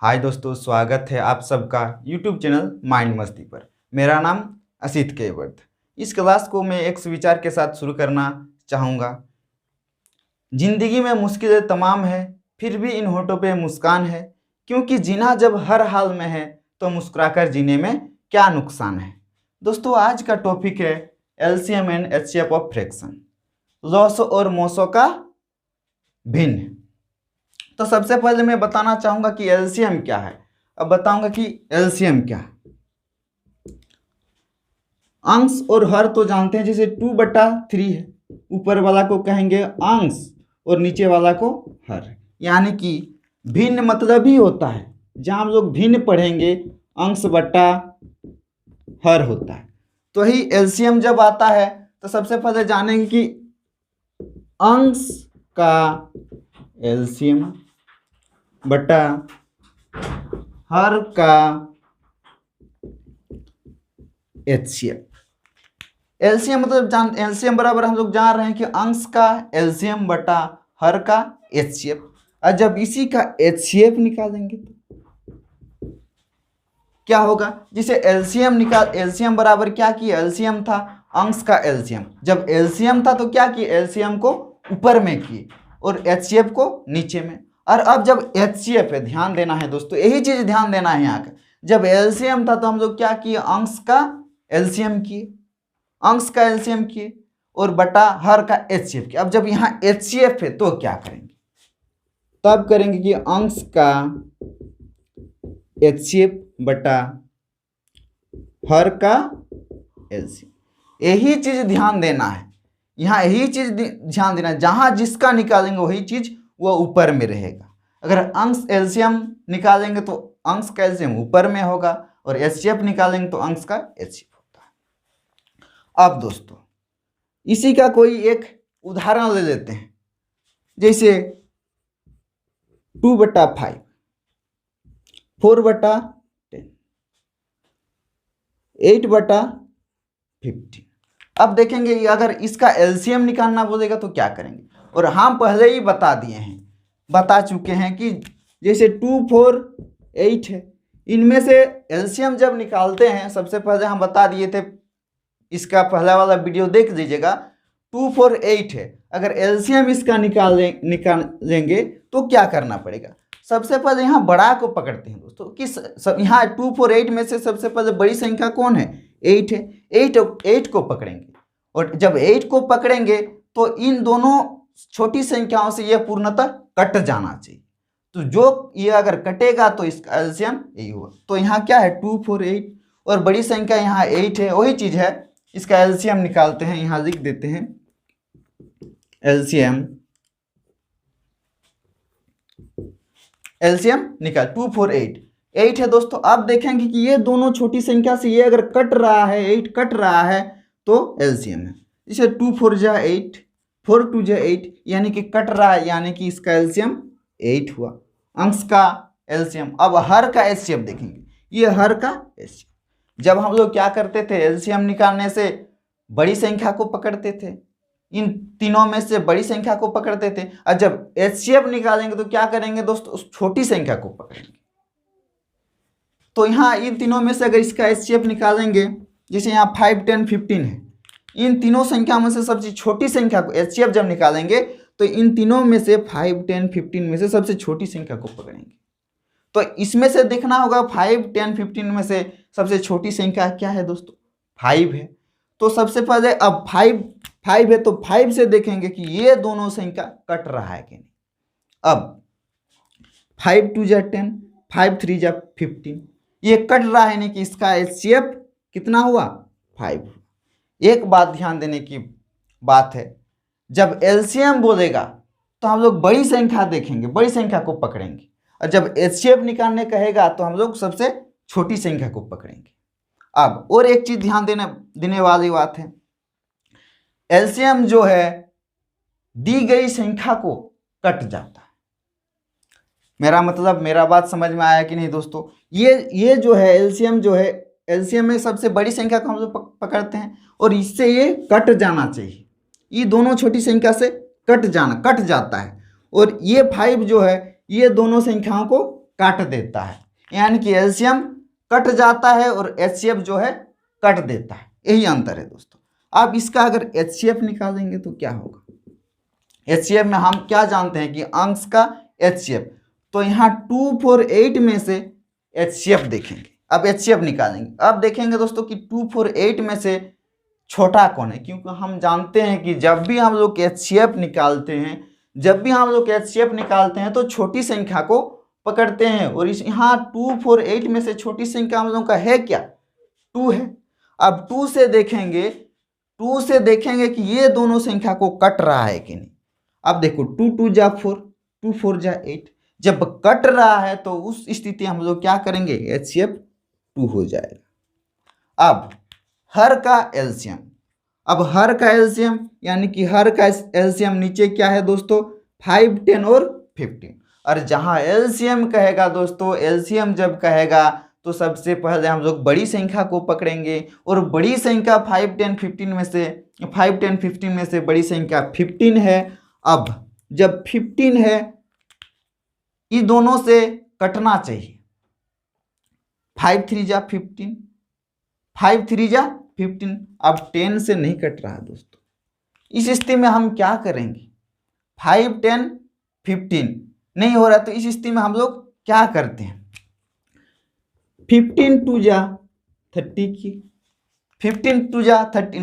हाय दोस्तों, स्वागत है आप सबका यूट्यूब चैनल माइंड मस्ती पर। मेरा नाम असित केवर्थ। इस क्लास को मैं एक विचार के साथ शुरू करना चाहूँगा। जिंदगी में मुश्किलें तमाम है, फिर भी इन होठों पे मुस्कान है, क्योंकि जीना जब हर हाल में है तो मुस्कुराकर जीने में क्या नुकसान है। दोस्तों, आज का टॉपिक है LCM and HCF of fraction, lasso और मोसो का भिन्न। तो सबसे पहले मैं बताना चाहूंगा कि एलसीएम क्या है। अब बताऊंगा कि एलसीएम क्या है। अंश और हर तो जानते हैं, जैसे 2/3 है, ऊपर वाला को कहेंगे अंश और नीचे वाला को हर। यानी कि भिन्न मतलब ही होता है, जहां हम लोग भिन्न पढ़ेंगे अंश बटा हर होता है। तो ही एलसीएम जब आता है तो सबसे पहले जानेंगे कि अंश का एलसीएम बटा हर का एचसीएफ। एलसीएम मतलब एलसीएम बराबर हम लोग जान रहे हैं कि अंश का एलसीएम बटा हर का एचसीएफ। और जब इसी का एचसीएफ निकालेंगे तो क्या होगा? जिसे एलसीएम बराबर क्या किया? एलसीएम था अंश का एलसीएम। जब एलसीएम था तो क्या किए? एलसीएम को ऊपर में किए और एचसीएफ को नीचे में। और अब जब एचसीएफ है, ध्यान देना है दोस्तों, यही चीज ध्यान देना है यहाँ का। जब एलसीएम था तो हम लोग क्या किए? अंश का एलसीएम किए, अंश का एलसीएम किए और बटा हर का एचसीएफ किया। अब जब यहाँ एचसीएफ है तो क्या करेंगे? तब करेंगे कि अंश का एचसीएफ बटा हर का एलसीएम। यही चीज ध्यान देना है, यहाँ यही चीज ध्यान देना है। जहां जिसका निकालेंगे वही चीज वो ऊपर में रहेगा। अगर अंश एलसीएम निकालेंगे तो अंश का एलसीएम ऊपर में होगा और एचसीएफ निकालेंगे तो अंश का एचसीएफ होता है। अब दोस्तों, इसी का कोई एक उदाहरण ले लेते हैं, जैसे 2/5, 4/10, 8/15। अब देखेंगे अगर इसका एलसीएम निकालना बोलेगा तो क्या करेंगे। और हम पहले ही बता चुके हैं कि जैसे 2, 4, 8 है, इनमें से एलसीएम जब निकालते हैं, सबसे पहले हम बता दिए थे, इसका पहला वाला वीडियो देख लीजिएगा। 2, 4, 8 है, अगर एलसीएम इसका निकालेंगे तो क्या करना पड़ेगा? सबसे पहले यहाँ बड़ा को पकड़ते हैं दोस्तों। किस यहाँ 2, 4, 8 में से सबसे पहले बड़ी संख्या कौन है? 8 है। 8 को पकड़ेंगे और जब 8 को पकड़ेंगे तो इन दोनों छोटी संख्याओं से यह पूर्णतः कट जाना चाहिए। तो जो ये अगर कटेगा तो इसका एलसीएम यही होगा। तो यहाँ क्या है? 2, 4, 8 और बड़ी संख्या यहाँ 8 है, वही चीज है। इसका एलसीएम निकालते हैं, यहाँ लिख देते हैं एलसीएम निकाल 2, 4, 8 है दोस्तों। अब देखेंगे कि ये दोनों छोटी संख्या से ये अगर कट रहा है, 8 कट रहा है तो एलसीएम है। इसे 2, 4 जा 8, 4, 2 जा 8, यानी कि कट रहा है, यानी कि इसका एलसीएम 8 हुआ, अंश का एलसीएम। अब हर का एचसीएफ देखेंगे, ये हर का एचसीएफ। जब हम लोग क्या करते थे? एलसीएम निकालने से बड़ी संख्या को पकड़ते थे, इन तीनों में से बड़ी संख्या को पकड़ते थे। और जब एचसीएफ निकालेंगे तो क्या करेंगे दोस्तों? उस छोटी संख्या को पकड़ेंगे। तो यहाँ इन तीनों में से अगर इसका एचसीएफ निकालेंगे, जैसे यहाँ 5, 10, 15 है, इन तीनों संख्या में से सबसे छोटी संख्या को एचसीएफ जब निकालेंगे तो इन तीनों में से 5, 10, 15 में से सबसे छोटी संख्या को पकड़ेंगे। तो इसमें से देखना होगा 5, 10, 15 में से सबसे छोटी संख्या क्या है दोस्तों? 5 है। तो सबसे पहले अब 5 है तो 5 से देखेंगे कि ये दोनों संख्या कट रहा है कि नहीं। अब 5, 2 जा 10, 5, 3 जा 15, ये कट रहा है, नहीं कि इसका एचसीएफ कितना हुआ? 5 हुआ। एक बात ध्यान देने की बात है, जब एलसीएम बोलेगा तो हम लोग बड़ी संख्या देखेंगे, बड़ी संख्या को पकड़ेंगे, और जब एचसीएफ निकालने कहेगा तो हम लोग सबसे छोटी संख्या को पकड़ेंगे। अब और एक चीज ध्यान देने वाली बात है, एलसीएम जो है दी गई संख्या को कट जाता है। मेरा मतलब, मेरा बात समझ में आया कि नहीं दोस्तों? ये जो है एलसीएम, जो है एलसीएम में सबसे बड़ी संख्या को हम लोग पकड़ते हैं और इससे ये कट जाना चाहिए। ये दोनों छोटी संख्या से कट जाता है। और ये 5 जो है ये दोनों संख्याओं को काट देता है, यानी कि एलसीएम कट जाता है और एचसीएफ जो है कट देता है, यही अंतर है दोस्तों। अब इसका अगर एचसीएफ निकालेंगे तो क्या होगा, एचसीएफ में हम क्या जानते हैं कि अंश का एचसीएफ, तो यहाँ 248 में से एचसीएफ देखेंगे, अब एचसीएफ निकालेंगे। अब देखेंगे दोस्तों कि 248 में से छोटा कौन है, क्योंकि हम जानते हैं कि जब भी हम लोग एचसीएफ निकालते हैं, जब भी हम लोग एचसीएफ निकालते हैं तो छोटी संख्या को पकड़ते हैं, और इस यहाँ 248 में से छोटी संख्या हम लोगों का है क्या, 2 है। अब 2 से देखेंगे, 2 से देखेंगे कि ये दोनों संख्या को कट रहा है कि नहीं। अब देखो 2 2 जा 4, 2 4 जा 8, जब कट रहा है तो उस स्थिति हम लोग क्या करेंगे, एचसीएफ 2 हो जाएगा। अब हर का एलसीएम, अब हर का एलसीएम यानी कि हर का एलसीएम नीचे क्या है दोस्तों, 5 10 और 15, और जहां एलसीएम कहेगा दोस्तों, एलसीएम जब कहेगा तो सबसे पहले हम लोग बड़ी संख्या को पकड़ेंगे, और बड़ी संख्या 5 10 15 में से 5 10 15 में से बड़ी संख्या 15 है। अब जब 15 है, इन दोनों से कटना चाहिए, 5 3 जा 15, 5 3 जा 15, अब 10 से नहीं कट रहा दोस्तों। इस स्थिति में हम क्या करेंगे, 5 10 15 नहीं हो रहा, तो इस स्थिति में हम लोग क्या करते हैं, 15 2 जा 30 की, 15 2 जा 30,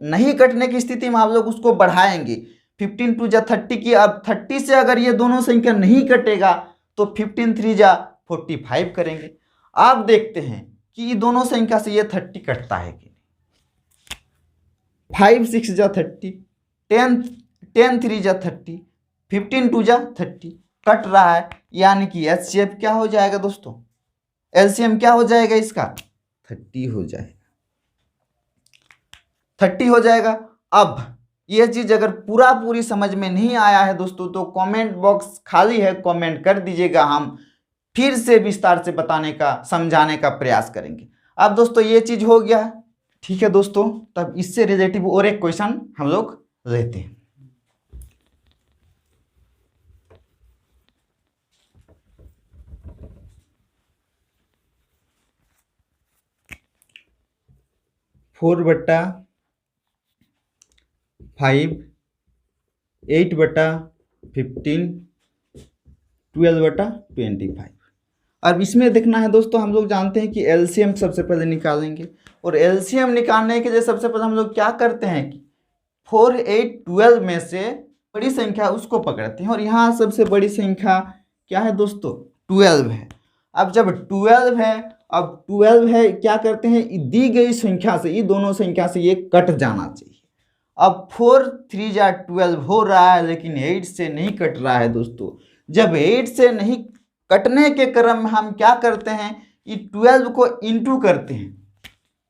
नहीं कटने की स्थिति में हम लोग उसको बढ़ाएंगे, 15 2 जा 30 की। अब 30 से अगर ये दोनों संख्या नहीं कटेगा तो 15 3 जा 45 करेंगे। आप देखते हैं कि ये दोनों संख्या से ये 30 कटता है कि नहीं, 5 6 जा 30, 10 3 जा 30, 15 2 जा 30 कट रहा है, यानी कि एचसीएफ क्या हो जाएगा दोस्तों, एलसीएम क्या हो जाएगा इसका, 30 हो जाएगा, 30 हो जाएगा। अब ये चीज अगर पूरी समझ में नहीं आया है दोस्तों तो कमेंट बॉक्स खाली है, कमेंट कर दीजिएगा, हम फिर से विस्तार से बताने का समझाने का प्रयास करेंगे। अब दोस्तों ये चीज हो गया, ठीक है दोस्तों। तब इससे रिलेटिव और एक क्वेश्चन हम लोग लेते हैं। फोर बट्टा 5, 8 बटा 15, 12 बटा 25। अब इसमें देखना है दोस्तों, हम लोग जानते हैं कि एलसीएम सबसे पहले निकालेंगे, और एलसीएम निकालने के लिए सबसे पहले हम लोग क्या करते हैं कि 4 8 12 में से बड़ी संख्या उसको पकड़ते हैं, और यहाँ सबसे बड़ी संख्या क्या है दोस्तों, 12 है। अब जब 12 है, अब 12 है, क्या करते हैं, दी गई संख्या से, ये दोनों संख्या से ये कट जाना चाहिए। अब 4 3 जा 12 हो रहा है, लेकिन 8 से नहीं कट रहा है दोस्तों। जब 8 से नहीं कटने के क्रम में हम क्या करते हैं, ये 12 को इंटू करते हैं।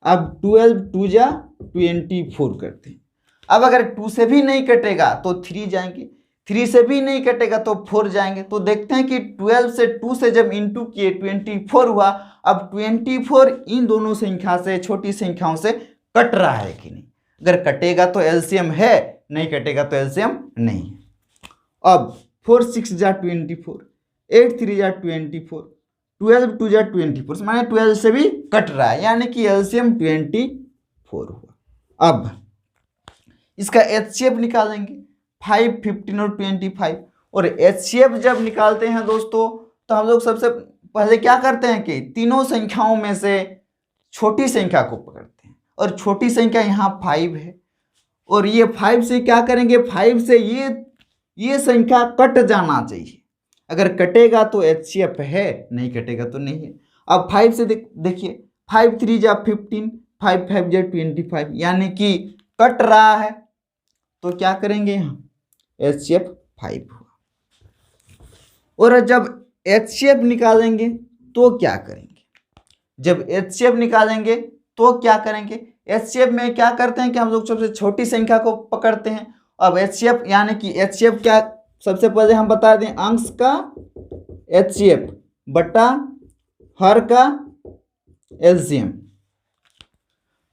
अब 12 2 जा 24 करते हैं। अब अगर 2 से भी नहीं कटेगा तो 3 जाएंगे, 3 से भी नहीं कटेगा तो 4 जाएंगे। तो देखते हैं कि 12 से 2 से जब इंटू किए 24 हुआ। अब 24 इन दोनों संख्या से, छोटी संख्याओं से कट रहा है कि नहीं। अगर कटेगा तो एलसीएम है, नहीं कटेगा तो एलसीएम नहीं है। अब 4 6 जा 24, 8 3 जा 24, 12 2 जा 24, माने 12 से भी कट रहा है, यानी कि एलसीएम 24 हुआ। अब इसका एचसीएफ निकालेंगे, 5 15 और 25। और एचसीएफ जब निकालते हैं दोस्तों तो हम लोग सबसे पहले क्या करते हैं कि तीनों संख्याओं में से छोटी संख्या को पकड़ते हैं, और छोटी संख्या यहाँ 5 है, और ये 5 से क्या करेंगे, 5 से ये संख्या कट जाना चाहिए। अगर कटेगा तो एचसीएफ है, नहीं कटेगा तो नहीं है। अब 5 से देखिए, 5 3 जा 15, 5 5 जा 25, यानी कि कट रहा है, तो क्या करेंगे यहाँ, एचसीएफ 5 हुआ। और जब एचसीएफ निकालेंगे तो क्या करेंगे, जब एचसीएफ निकालेंगे तो क्या करेंगे, एचसीएफ में क्या करते हैं कि हम लोग सबसे छोटी संख्या को पकड़ते हैं। अब एचसीएफ यानी कि एचसीएफ क्या, सबसे पहले हम बता दें, अंश का एचसीएफ बटा हर का एलसीएम।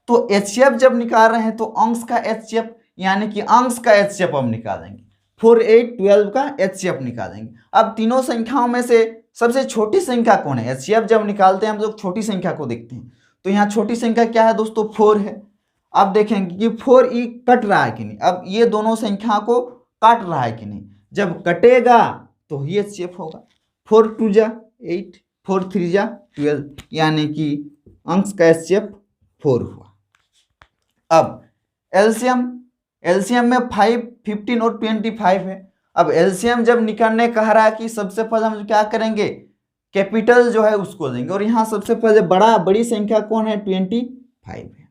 तो एचसीएफ जब निकाल रहे हैं तो अंश का एचसीएफ यानी कि अंश का एचसीएफ हम निकालेंगे, 4 8 12 का एचसीएफ निकालेंगे। अब तीनों संख्याओं में से सबसे छोटी संख्या कौन है? एचसीएफ जब निकालते हैं हम लोग छोटी संख्या को देखते हैं, तो यहाँ छोटी संख्या क्या है दोस्तों? 4 है। अब देखेंगे कि 4 ई कट रहा है कि नहीं। अब ये दोनों संख्या को काट रहा है कि नहीं। जब कटेगा तो ही एचसीएफ होगा। 4 2 जा 8, 4 3 जा 12, यानी कि अंश का एचसीएफ 4 हुआ। अब एलसीएम में 5, 15 और 25 है। अब एलसीएम जब निकालने कह रहा है कि सबसे पहले हम क्या करेंगे? कैपिटल जो है उसको लेंगे, और यहाँ सबसे पहले बड़ी संख्या कौन है? 25 है।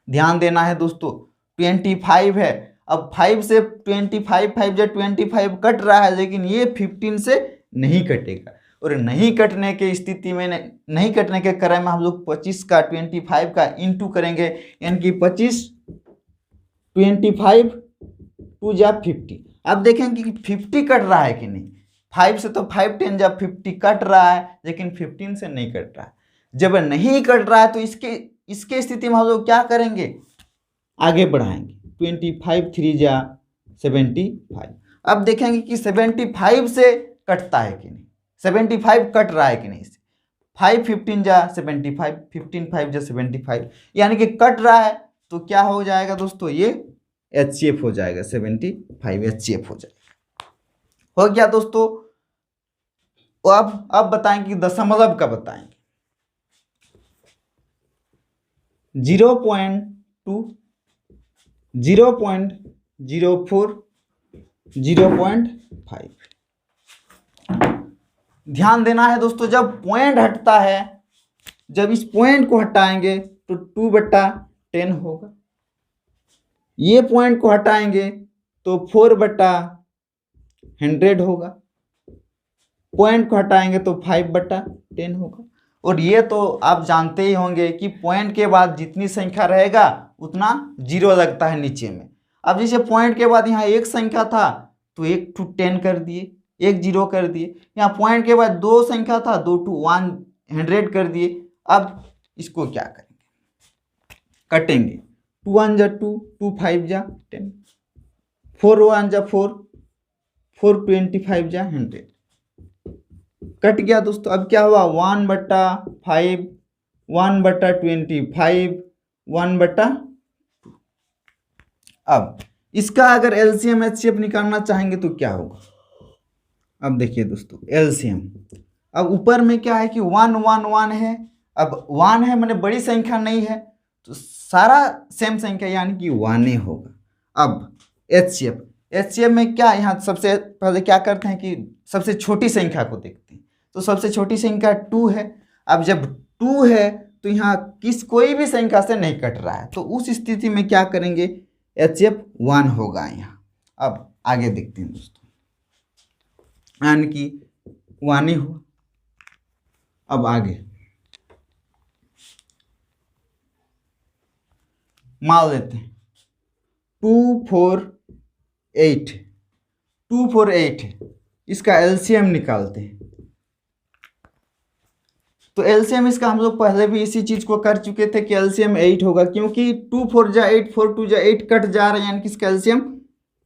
ध्यान देना है दोस्तों, 25 है। अब 5 से 25, 5 जब 25 कट रहा है, लेकिन ये 15 से नहीं कटेगा। और नहीं कटने के स्थिति में, नहीं कटने के क्रम में हम लोग 25 का 25 का इंटू करेंगे, यानी कि 25 25 2 जा 50। अब देखेंगे कि 50 कट रहा है कि नहीं। 5 से तो 5 10 जा 50 कट रहा है, लेकिन 15 से नहीं कट रहा है। जब नहीं कट रहा है तो इसके स्थिति में हम लोग क्या करेंगे? आगे बढ़ाएंगे। 25 3 जा 75। अब देखेंगे कि 75 से कटता है कि नहीं। 75 कट रहा है कि नहीं। 5 15 जा 75, 15 5 जा 75, यानी कि कट रहा है। तो क्या हो जाएगा दोस्तों? ये एचसीएफ हो जाएगा। 75 एचसीएफ हो जाएगा। हो गया दोस्तों। अब बताएंगे कि दशमलव का बताएंगे। 0.2, 0.04, 0.5। ध्यान देना है दोस्तों, जब पॉइंट हटता है, जब इस पॉइंट को हटाएंगे तो 2/10 होगा। ये पॉइंट को हटाएंगे तो 4/100 होगा। पॉइंट को हटाएंगे तो 5/10 होगा। और ये तो आप जानते ही होंगे कि पॉइंट के बाद जितनी संख्या रहेगा उतना जीरो लगता है नीचे में। अब जैसे पॉइंट के बाद यहाँ एक संख्या था तो 1 to 10 कर दिए, 1 0 कर दिए। यहाँ पॉइंट के बाद 2 संख्या था, 2 to 100 कर दिए। अब इसको क्या करेंगे? कटेंगे। 2 1 जा 2, 2 5 जा 10, 4 1 जा 4, 4 25 जा 100। कट गया दोस्तों। अब क्या हुआ? 1/5, 1/25, 1/2। अब इसका अगर एलसीएम एचसीएफ निकालना चाहेंगे तो क्या होगा? अब देखिए दोस्तों, एलसीएम, अब ऊपर में क्या है कि 1 1 1 है। अब 1 है मैंने बड़ी संख्या नहीं है, तो सारा सेम संख्या यानी कि 1 होगा। अब एचसीएफ में क्या, यहाँ सबसे पहले क्या करते हैं कि सबसे छोटी संख्या को देखते हैं। तो सबसे छोटी संख्या 2 है। अब जब 2 है तो यहाँ कोई भी संख्या से नहीं कट रहा है, तो उस स्थिति में क्या करेंगे? एचसीएफ 1 होगा यहाँ। अब आगे देखते हैं दोस्तों, यानी कि 1 ही हुआ। अब आगे मान लेते हैं 248, 248 है, इसका एलसीएम निकालते हैं। तो एलसीएम इसका हम लोग पहले भी इसी चीज को कर चुके थे कि एलसीएम 8 होगा, क्योंकि 2 4 जा 8, 4 2 जा 8 कट जा रहा है, यानी कि इसका एलसीएम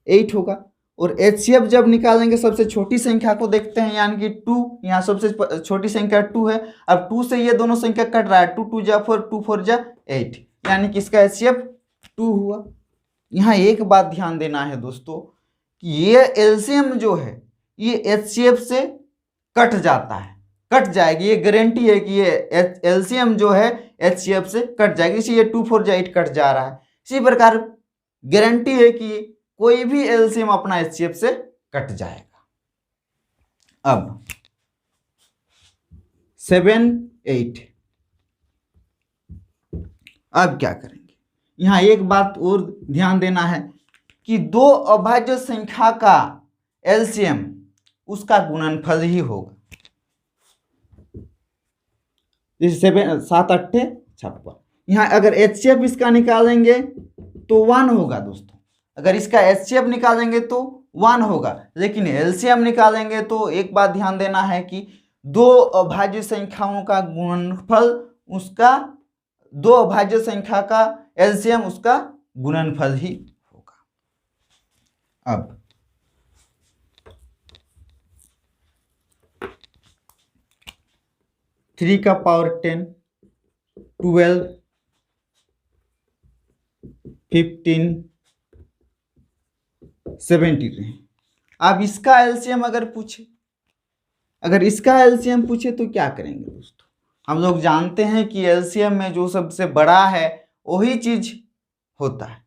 8 होगा। और एचसीएफ जब निकालेंगे सबसे छोटी संख्या को देखते हैं, यानी कि 2, यहाँ सबसे छोटी संख्या 2 है। अब 2 से ये दोनों संख्या कट रहा है, 2 2 जा 4, 2 4 जा 8, यानी कि इसका एचसीएफ 2 हुआ। यहाँ एक बात ध्यान देना है दोस्तों कि ये एलसीएम जो है ये एचसीएफ से कट जाता है, कट जाएगी। ये गारंटी है कि ये एलसीएम जो है एचसीएफ से कट जाएगी। इसी ये 2 4 जा 8 कट जा रहा है। इसी प्रकार गारंटी है कि कोई भी एलसीएम अपना एचसीएफ से कट जाएगा। अब 7 8, अब क्या करेंगे? यहाँ एक बात और ध्यान देना है कि 2 अभाज्य संख्या का एलसीएम उसका गुणनफल ही होगा। जैसे 7 8 56। यहाँ अगर एचसीएफ इसका निकालेंगे तो 1 होगा दोस्तों। अगर इसका एचसीएफ निकालेंगे तो 1 होगा, लेकिन एलसीएम निकालेंगे तो एक बात ध्यान देना है कि 2 अभाज्य संख्याओं का गुणनफल उसका, 2 अभाज्य संख्या का एलसीएम उसका गुणनफल ही होगा। अब 3 का पावर 10, 12, 15, 17 रहे। अब इसका एलसीएम अगर इसका एलसीएम पूछे तो क्या करेंगे दोस्तों? हम लोग जानते हैं कि एलसीएम में जो सबसे बड़ा है वही चीज होता है,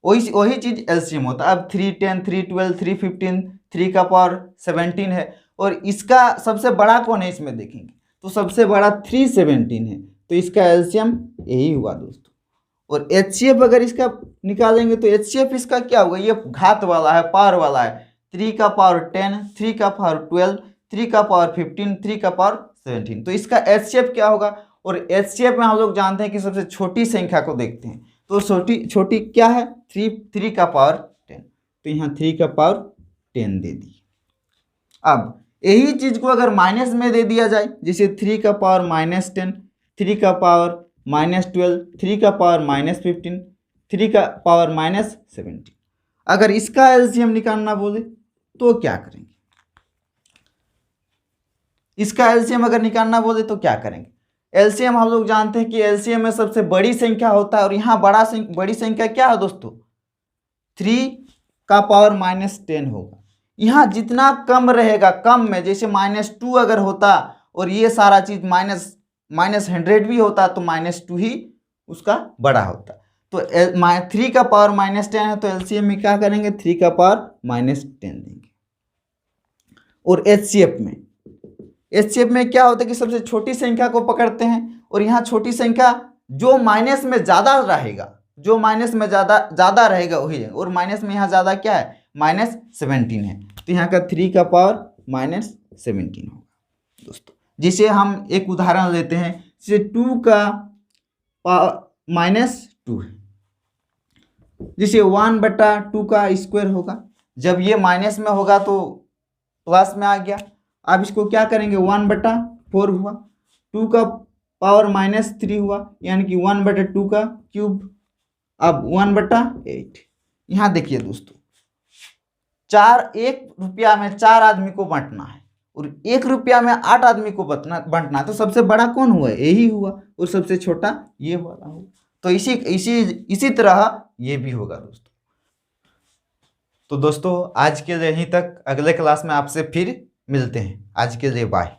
वही चीज एलसीएम होता है। अब 3, 10, 3, 12, 3, 15, 3 का पावर 17 है, और इसका सबसे बड़ा कौन है इसमें देखेंगे तो सबसे बड़ा 317 है, तो इसका एलसीएम यही हुआ दोस्तों। और एचसीएफ अगर इसका निकालेंगे तो एचसीएफ इसका क्या होगा, ये घात वाला है, पावर वाला है। 3 का पावर 10, 3 का पावर 12, 3 का पावर 15, 3 का पावर 17, तो इसका एचसीएफ क्या होगा। और एचसीएफ में हम लोग जानते हैं कि सबसे छोटी संख्या को देखते हैं, तो छोटी क्या है, 3 का पावर 10, तो यहाँ 3 का पावर 10 दे दी। अब यही चीज को अगर माइनस में दे दिया जाए, जैसे 3 का पावर -10, 3 का पावर -12, 3 का पावर -15, 3 का पावर -17, अगर इसका एलसीएम निकालना बोले तो क्या करेंगे? इसका एलसीएम अगर निकालना बोले तो क्या करेंगे? एलसीएम हम लोग जानते हैं कि एलसीएम में सबसे बड़ी संख्या होता है, और यहाँ बड़ी संख्या क्या है दोस्तों, 3 का पावर -10 होगा। यहाँ जितना कम रहेगा, कम में जैसे -2 अगर होता और ये सारा चीज -100 भी होता तो -2 ही उसका बड़ा होता। तो 3 का पावर -10 है, तो एलसीएम में क्या करेंगे, 3 का पावर -10 देंगे। और एचसीएफ में क्या होता है कि सबसे छोटी संख्या को पकड़ते हैं, और यहाँ छोटी संख्या जो माइनस में ज्यादा रहेगा, जो माइनस में ज्यादा रहेगा वही है, और माइनस में यहाँ ज्यादा क्या है, -17 है, तो यहाँ का 3 का पावर -17 होगा दोस्तों। जिसे हम एक उदाहरण लेते हैं, जैसे 2 का पावर -2 है, जिसे 1/2 का स्क्वायर होगा। जब ये माइनस में होगा तो प्लस में आ गया। अब इसको क्या करेंगे, 1/4 हुआ, 2 का पावर -3 हुआ, यानी कि 1/2 का क्यूब। अब 1/8। यहाँ देखिए दोस्तों, 1 रुपया में 4 आदमी को बांटना है, और 1 रुपया में 8 आदमी को बांटना है, तो सबसे बड़ा कौन हुआ, यही हुआ, और सबसे छोटा ये वाला हुआ। तो इसी तरह ये भी होगा दोस्तों। तो दोस्तों आज के लिए यहीं तक, अगले क्लास में आपसे फिर मिलते हैं। आज के लिए बाय।